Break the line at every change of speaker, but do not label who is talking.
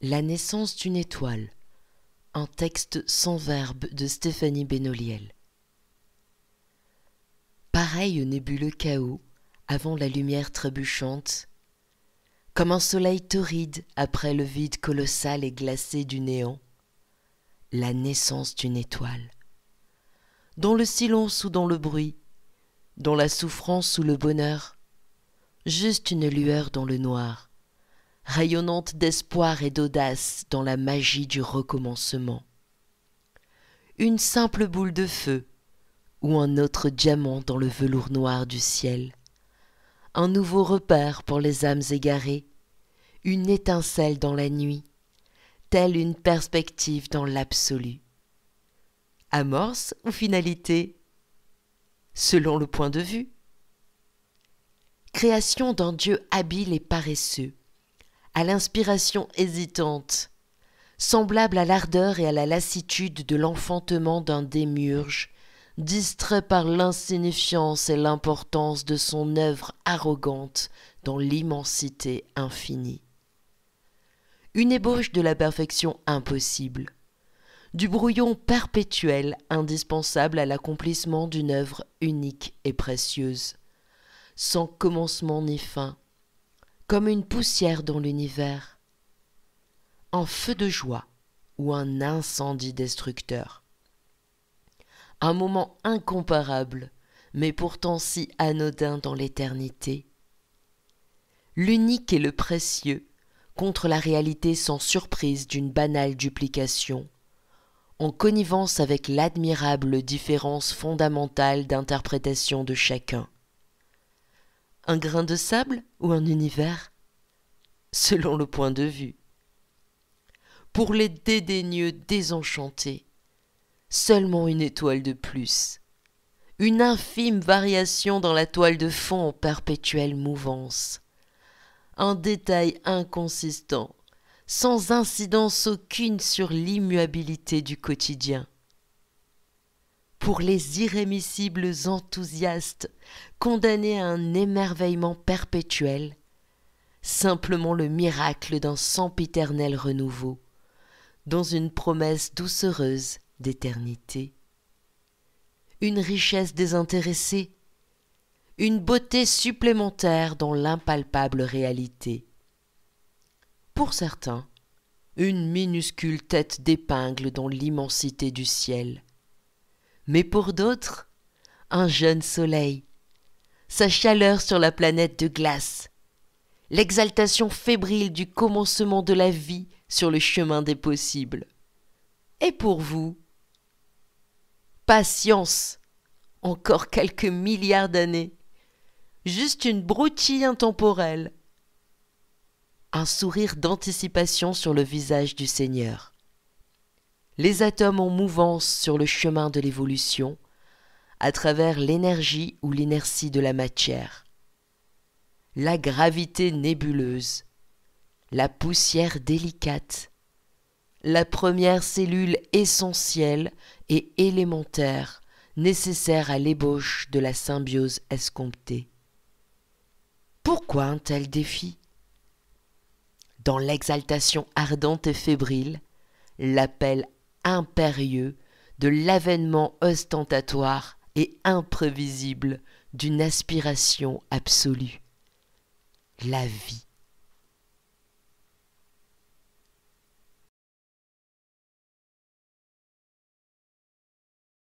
La naissance d'une étoile, un texte sans verbe de Stéphanie Benoliel. Pareil au nébuleux chaos, avant la lumière trébuchante, comme un soleil torride après le vide colossal et glacé du néant, la naissance d'une étoile. Dans le silence ou dans le bruit, dans la souffrance ou le bonheur, juste une lueur dans le noir, rayonnante d'espoir et d'audace dans la magie du recommencement. Une simple boule de feu ou un autre diamant dans le velours noir du ciel. Un nouveau repère pour les âmes égarées, une étincelle dans la nuit, telle une perspective dans l'absolu. Amorce ou finalité, selon le point de vue. Création d'un Dieu habile et paresseux, à l'inspiration hésitante, semblable à l'ardeur et à la lassitude de l'enfantement d'un démiurge, distrait par l'insignifiance et l'importance de son œuvre arrogante dans l'immensité infinie. Une ébauche de la perfection impossible, du brouillon perpétuel indispensable à l'accomplissement d'une œuvre unique et précieuse, sans commencement ni fin, comme une poussière dans l'univers, un feu de joie ou un incendie destructeur. Un moment incomparable, mais pourtant si anodin dans l'éternité. L'unique et le précieux contre la réalité sans surprise d'une banale duplication, en connivence avec l'admirable différence fondamentale d'interprétation de chacun. Un grain de sable ou un univers, selon le point de vue. Pour les dédaigneux désenchantés, seulement une étoile de plus, une infime variation dans la toile de fond en perpétuelle mouvance, un détail inconsistant, sans incidence aucune sur l'immuabilité du quotidien. Pour les irrémissibles enthousiastes condamnés à un émerveillement perpétuel, simplement le miracle d'un sempiternel renouveau, dans une promesse doucereuse d'éternité. Une richesse désintéressée, une beauté supplémentaire dans l'impalpable réalité. Pour certains, une minuscule tête d'épingle dans l'immensité du ciel. Mais pour d'autres, un jeune soleil, sa chaleur sur la planète de glace, l'exaltation fébrile du commencement de la vie sur le chemin des possibles. Et pour vous, patience, encore quelques milliards d'années, juste une broutille intemporelle, un sourire d'anticipation sur le visage du Seigneur. Les atomes en mouvance sur le chemin de l'évolution, à travers l'énergie ou l'inertie de la matière. La gravité nébuleuse, la poussière délicate, la première cellule essentielle et élémentaire nécessaire à l'ébauche de la symbiose escomptée. Pourquoi un tel défi? Dans l'exaltation ardente et fébrile, l'appel impérieux de l'avènement ostentatoire et imprévisible d'une aspiration absolue, la vie.